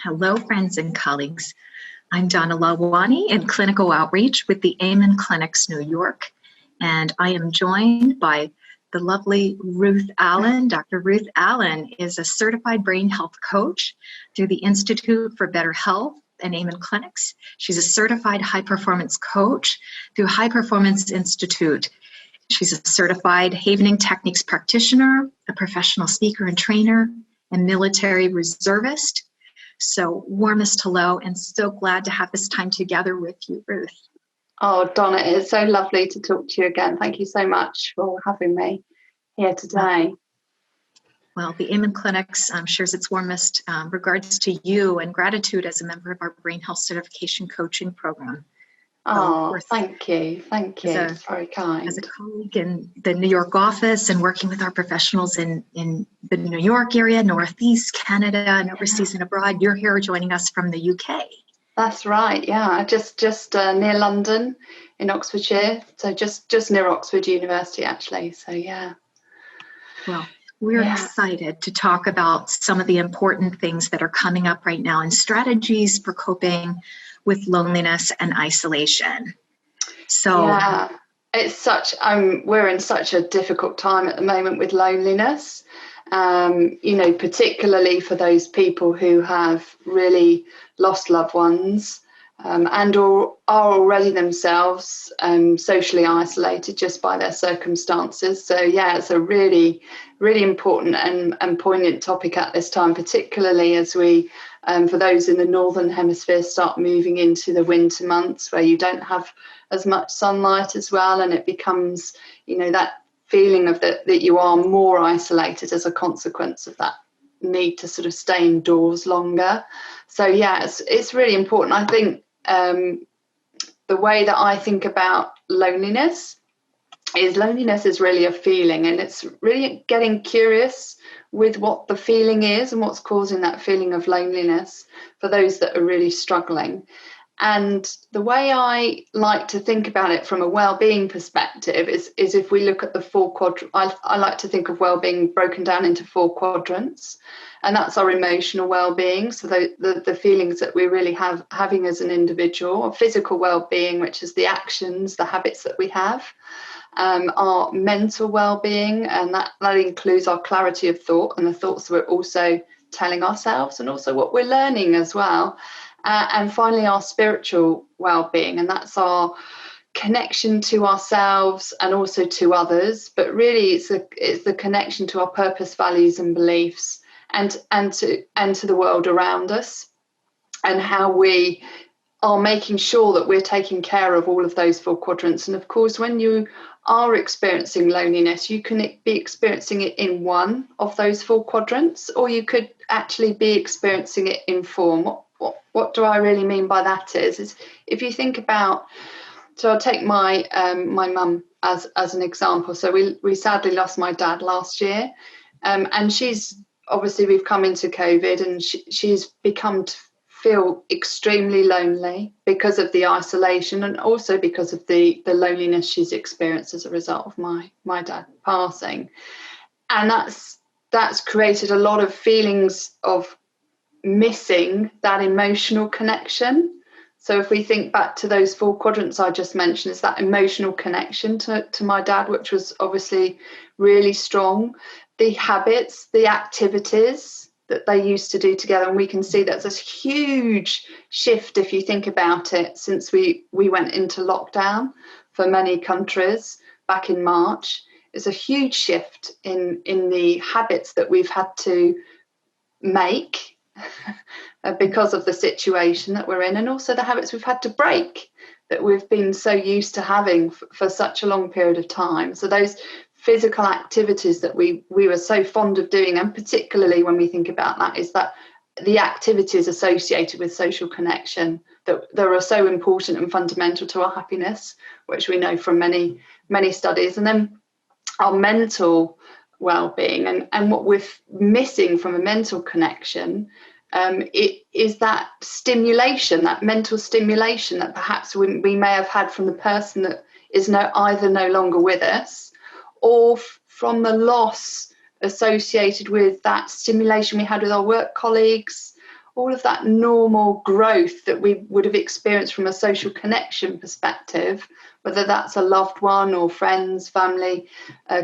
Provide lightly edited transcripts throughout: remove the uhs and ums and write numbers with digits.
Hello, friends and colleagues. I'm Donna Lalwani in Clinical Outreach with the Amen Clinics, New York, and I am joined by the lovely Ruth Allan. Dr. Ruth Allan is a certified brain health coach through the Institute for Better Health and Amen Clinics. She's a certified high-performance coach through High Performance Institute. She's a certified Havening Techniques practitioner, a professional speaker and trainer, and military reservist. So warmest hello, and so glad to have this time together with you, Ruth. Oh, Donna, it's so lovely to talk to you again. Thank you so much for having me here today. Well, the Amen Clinics shares its warmest regards to you and gratitude as a member of our Brain Health Certification Coaching Program. Oh, thank you. Thank you. It's very kind. As a colleague in the New York office and working with our professionals in the New York area, Northeast, Canada, and overseas and abroad, you're here joining us from the UK. That's right. Yeah, just near London in Oxfordshire. So just near Oxford University, actually. So, yeah. Well, we're excited to talk about some of the important things that are coming up right now and strategies for coping with loneliness and isolation. So yeah, it's we're in such a difficult time at the moment with loneliness, particularly for those people who have really lost loved ones and or are already themselves socially isolated just by their circumstances. So yeah, it's a really, really important and poignant topic at this time, particularly as we for those in the Northern Hemisphere start moving into the winter months where you don't have as much sunlight as well, and it becomes, that feeling of that you are more isolated as a consequence of that need to sort of stay indoors longer. So yeah, it's really important. I think the way that I think about loneliness is really a feeling, and it's really getting curious with what the feeling is and what's causing that feeling of loneliness for those that are really struggling. And the way I like to think about it from a well-being perspective is if we look at the four quadrants. I like to think of well-being broken down into four quadrants, and that's our emotional well-being, so the feelings that we really having as an individual. Our physical well-being, which is the actions, the habits that we have. Our mental well-being, and that includes our clarity of thought and the thoughts that we're also telling ourselves, and also what we're learning as well. And finally, our spiritual well-being, and that's our connection to ourselves and also to others. But really, it's the connection to our purpose, values, and beliefs, and to the world around us, and how we are making sure that we're taking care of all of those four quadrants. And of course, when you are experiencing loneliness, you can be experiencing it in one of those four quadrants, or you could actually be experiencing it in four. What do I really mean by that is if you think about, so I'll take my mum as an example. So we sadly lost my dad last year, and she's obviously, we've come into COVID, and she's become to feel extremely lonely because of the isolation, and also because of the loneliness she's experienced as a result of my dad passing. And that's created a lot of feelings of missing that emotional connection. So if we think back to those four quadrants I just mentioned, it's that emotional connection to my dad, which was obviously really strong. The habits, the activities that they used to do together, and we can see that's a huge shift if you think about it since we went into lockdown for many countries back in March. It's a huge shift in the habits that we've had to make because of the situation that we're in, and also the habits we've had to break that we've been so used to having for such a long period of time. So those physical activities that we were so fond of doing, and particularly when we think about that, is that the activities associated with social connection that are so important and fundamental to our happiness, which we know from many studies. And then our mental well-being, and what we're missing from a mental connection, it is that stimulation, that mental stimulation that perhaps we may have had from the person that is either no longer with us, or from the loss associated with that stimulation we had with our work colleagues, all of that normal growth that we would have experienced from a social connection perspective, whether that's a loved one or friends, family,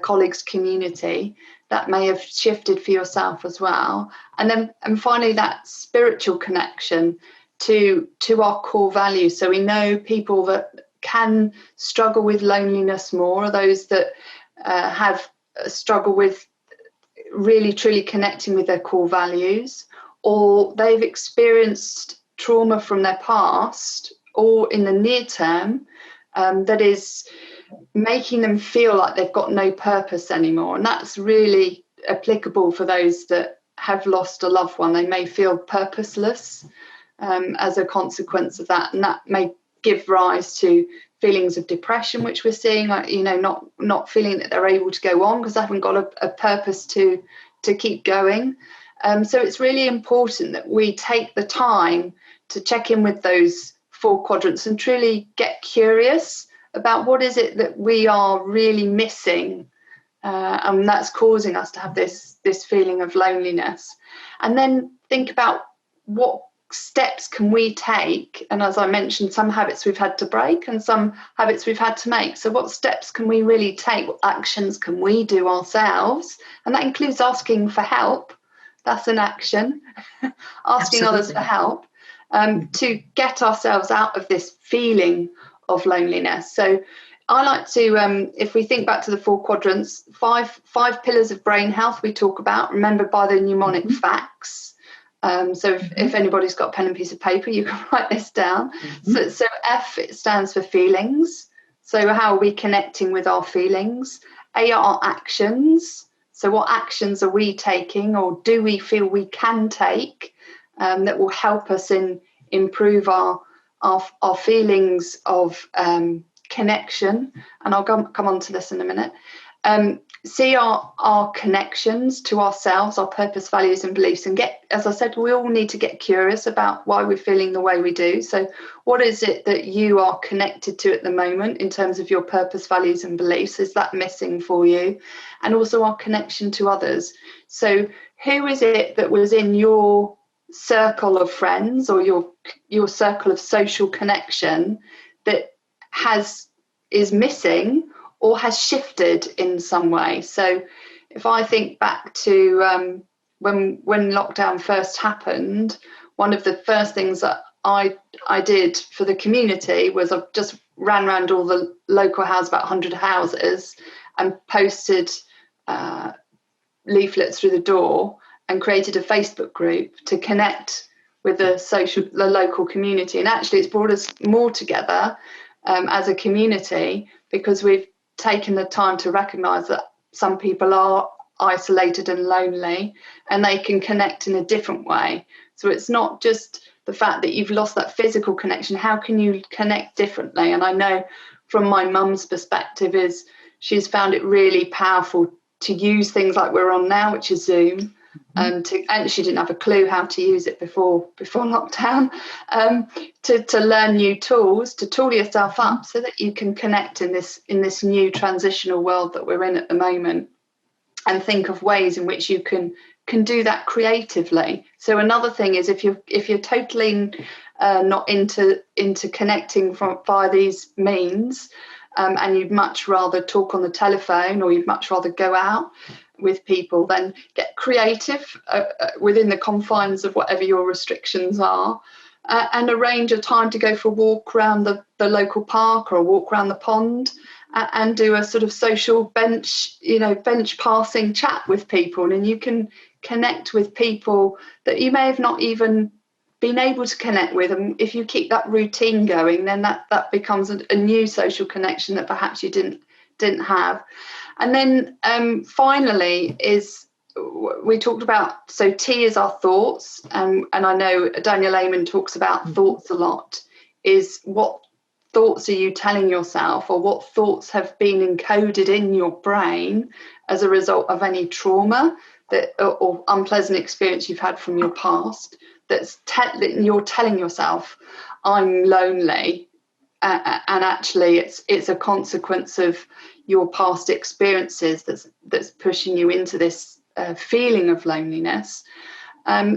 colleagues, community, that may have shifted for yourself as well. And finally, that spiritual connection to our core values. So we know people that can struggle with loneliness more, or those that have struggle with really truly connecting with their core values, or they've experienced trauma from their past or in the near term that is making them feel like they've got no purpose anymore. And that's really applicable for those that have lost a loved one. They may feel purposeless as a consequence of that, and that may give rise to feelings of depression, which we're seeing, like, you know, not feeling that they're able to go on because they haven't got a purpose to keep going. So it's really important that we take the time to check in with those 4 quadrants and truly get curious about what is it that we are really missing, and that's causing us to have this feeling of loneliness. And then think about what steps can we take, and as I mentioned, some habits we've had to break and some habits we've had to make. So what steps can we really take? What actions can we do ourselves? And that includes asking for help. That's an action. Asking Absolutely. others for help to get ourselves out of this feeling of loneliness. So I like to, if we think back to the 4 quadrants, five pillars of brain health we talk about, remembered by the mnemonic FACTS. So if anybody's got a pen and piece of paper, you can write this down. So F, it stands for feelings. So how are we connecting with our feelings? A are actions. So what actions are we taking, or do we feel we can take, that will help us improve our feelings of connection? And I'll come on to this in a minute. See our connections to ourselves, our purpose, values and beliefs, and get, as I said, we all need to get curious about why we're feeling the way we do. So what is it that you are connected to at the moment in terms of your purpose, values and beliefs? Is that missing for you? And also our connection to others. So who is it that was in your circle of friends or your circle of social connection that is missing or has shifted in some way? So if I think back to when lockdown first happened, one of the first things that I did for the community was I just ran around all the local houses, about 100 houses, and posted leaflets through the door and created a Facebook group to connect with the local community. And actually it's brought us more together as a community, because we've taken the time to recognise that some people are isolated and lonely and they can connect in a different way. So it's not just the fact that you've lost that physical connection. How can you connect differently? And I know from my mum's perspective is she's found it really powerful to use things like we're on now, which is Zoom. And she didn't have a clue how to use it before lockdown, to learn new tools, to tool yourself up so that you can connect in this new transitional world that we're in at the moment, and think of ways in which you can do that creatively. So another thing is if you're totally not into connecting via these means, and you'd much rather talk on the telephone, or you'd much rather go out with people, then get creative within the confines of whatever your restrictions are, and arrange a time to go for a walk around the local park or a walk around the pond, and do a sort of social bench passing chat with people. And you can connect with people that you may have not even been able to connect with, and if you keep that routine going, then that becomes a new social connection that perhaps you didn't have. And then finally is, we talked about, so T is our thoughts, and I know Daniel Amen talks about thoughts a lot, is what thoughts are you telling yourself, or what thoughts have been encoded in your brain as a result of any trauma or unpleasant experience you've had from your past, that you're telling yourself, I'm lonely, and actually it's a consequence of your past experiences that's pushing you into this feeling of loneliness.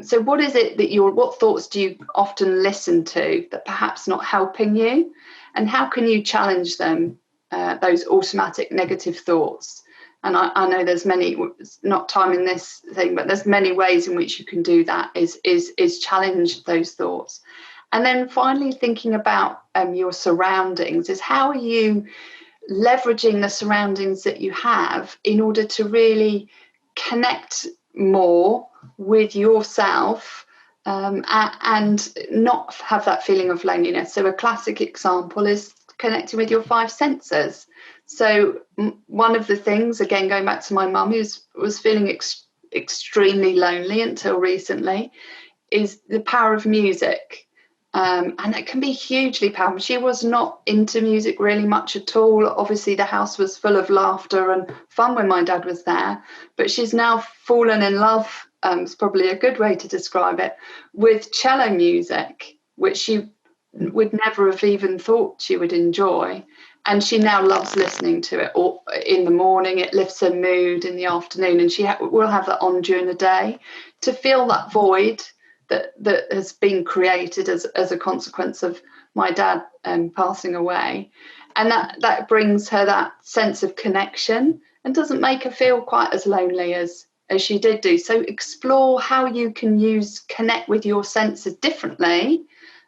So what is it that what thoughts do you often listen to that perhaps not helping you? And how can you challenge them, those automatic negative thoughts? And I know there's many, not time in this thing, but there's many ways in which you can do that, is challenge those thoughts. And then finally, thinking about your surroundings, is how are you leveraging the surroundings that you have in order to really connect more with yourself, and not have that feeling of loneliness. So a classic example is connecting with your five senses. So one of the things, again, going back to my mum, who was feeling extremely lonely until recently, is the power of music. And it can be hugely powerful. She was not into music really much at all. Obviously, the house was full of laughter and fun when my dad was there. But she's now fallen in love, it's probably a good way to describe it, with cello music, which she would never have even thought she would enjoy. And she now loves listening to it. Or in the morning, it lifts her mood. In the afternoon, and she will have that on during the day to fill that void that has been created as a consequence of my dad passing away. And that brings her that sense of connection and doesn't make her feel quite as lonely as she did do. So explore how you can connect with your senses differently,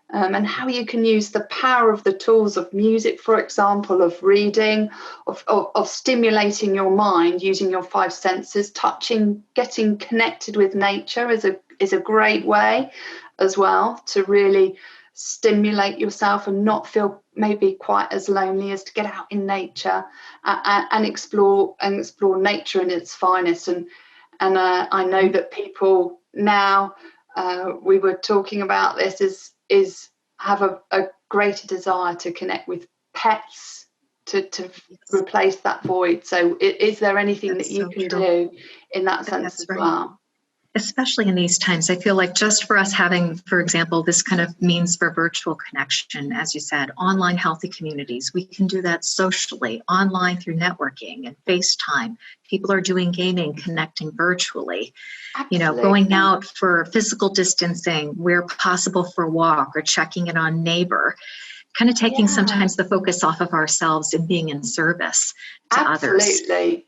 and how you can use the power of the tools of music, for example, of reading, of stimulating your mind using your five senses. Touching, getting connected with nature is a great way as well to really stimulate yourself and not feel maybe quite as lonely, as to get out in nature and explore nature in its finest. And I know that people now, we were talking about this, is have a greater desire to connect with pets to replace that void. So is there anything that you can do in that sense as well? Especially in these times, I feel like just for us having, for example, this kind of means for virtual connection, as you said, online healthy communities, we can do that socially, online through networking and FaceTime. People are doing gaming, connecting virtually. Absolutely. Going out for physical distancing where possible for a walk, or checking in on neighbor. Kind of taking sometimes the focus off of ourselves and being in service to others.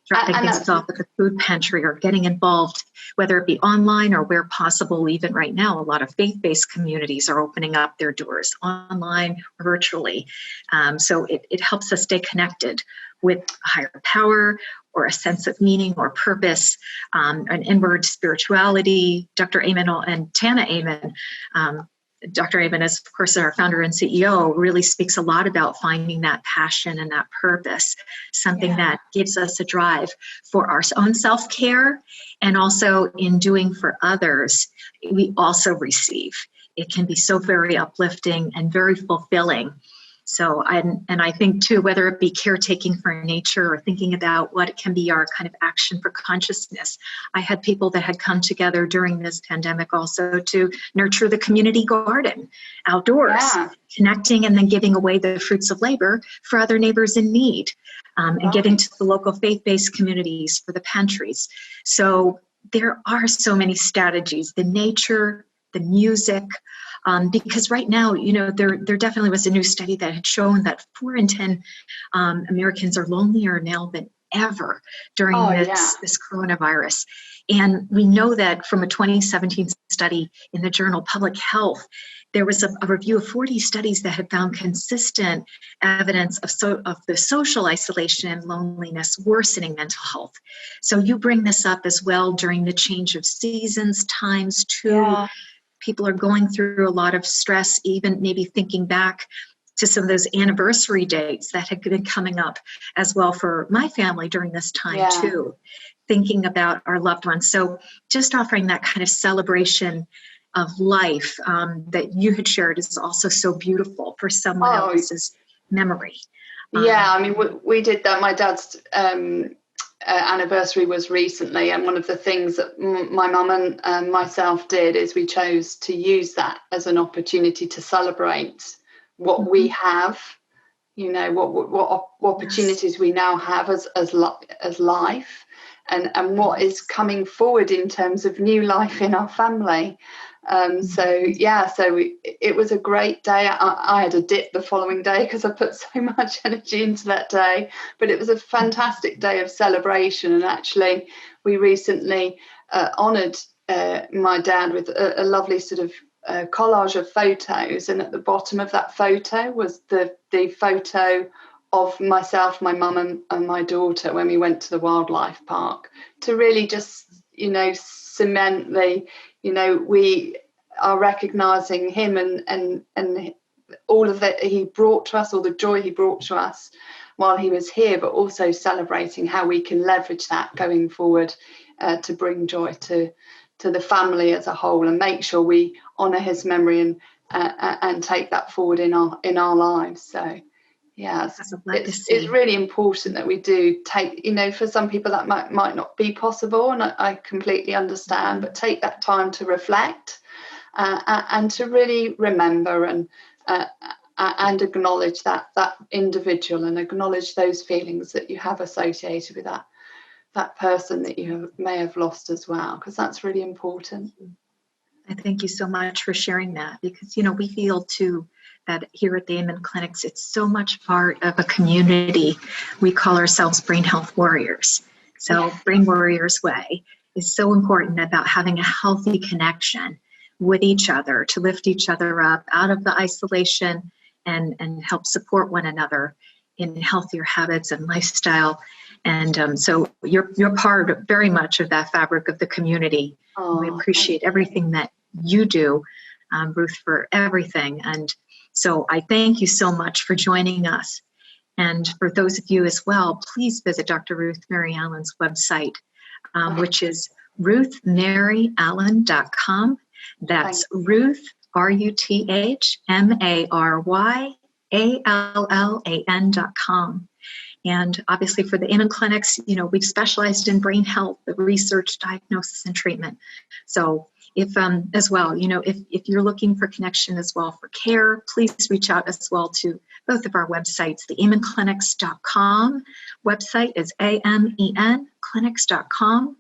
Dropping things off at the food pantry, or getting involved, whether it be online or where possible. Even right now, a lot of faith-based communities are opening up their doors online or virtually. So it helps us stay connected with a higher power, or a sense of meaning or purpose, an inward spirituality. Dr. Amen and Tana Amen, Dr. Amen is, of course, our founder and CEO, really speaks a lot about finding that passion and that purpose, something that gives us a drive for our own self-care, and also in doing for others, we also receive. It can be so very uplifting and very fulfilling. So, and I think too, whether it be caretaking for nature or thinking about what can be our kind of action for consciousness. I had people that had come together during this pandemic also to nurture the community garden outdoors, connecting and then giving away the fruits of labor for other neighbors in need, and giving to the local faith-based communities for the pantries. So there are so many strategies, the nature, the music, because right now, there definitely was a new study that had shown that 4 in 10 Americans are lonelier now than ever during this coronavirus. And we know that from a 2017 study in the journal Public Health, there was a review of 40 studies that had found consistent evidence of the social isolation and loneliness worsening mental health. So you bring this up as well during the change of seasons, times too. Yeah. People are going through a lot of stress, even maybe thinking back to some of those anniversary dates that had been coming up as well for my family during this time too, thinking about our loved ones. So just offering that kind of celebration of life that you had shared is also so beautiful for someone else's memory. I mean, we did that. My dad's anniversary was recently, and one of the things that my mum and myself did is we chose to use that as an opportunity to celebrate what we have, what opportunities we now have as life, and what is coming forward in terms of new life in our family. It was a great day. I had a dip the following day because I put so much energy into that day, but it was a fantastic day of celebration. And actually, we recently honoured my dad with a lovely sort of collage of photos, and at the bottom of that photo was the photo of myself, my mum and my daughter when we went to the wildlife park, to really just, cement we are recognising him and all of that he brought to us, all the joy he brought to us while he was here, but also celebrating how we can leverage that going forward to bring joy to the family as a whole, and make sure we honour his memory and take that forward in our lives. So it's really important that we do take, for some people that might not be possible, and I completely understand, but take that time to reflect and to really remember and acknowledge that individual, and acknowledge those feelings that you have associated with that person that you may have lost as well, because that's really important. I thank you so much for sharing that, because we feel too that here at the Amen Clinics, it's so much part of a community. We call ourselves Brain Health Warriors. So Brain Warriors Way is so important about having a healthy connection with each other to lift each other up out of the isolation and help support one another in healthier habits and lifestyle. And so you're part very much of that fabric of the community. We appreciate everything that you do, Ruth, for everything. And so I thank you so much for joining us. And for those of you as well, please visit Dr. Ruth Mary Allen's website, which is ruthmaryallen.com. That's Ruth, RuthMaryAllan.com. And obviously for the Amen Clinics, we've specialized in brain health, the research, diagnosis, and treatment. So if as well, if you're looking for connection as well for care, please reach out as well to both of our websites. The amenclinics.com website is amenclinics.com.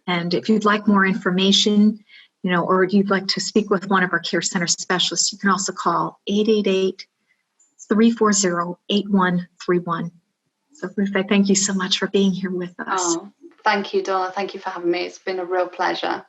And if you'd like more information, or you'd like to speak with one of our care center specialists, you can also call 888-340-8131. So Ruth, I thank you so much for being here with us. Thank you, Donna. Thank you for having me. It's been a real pleasure.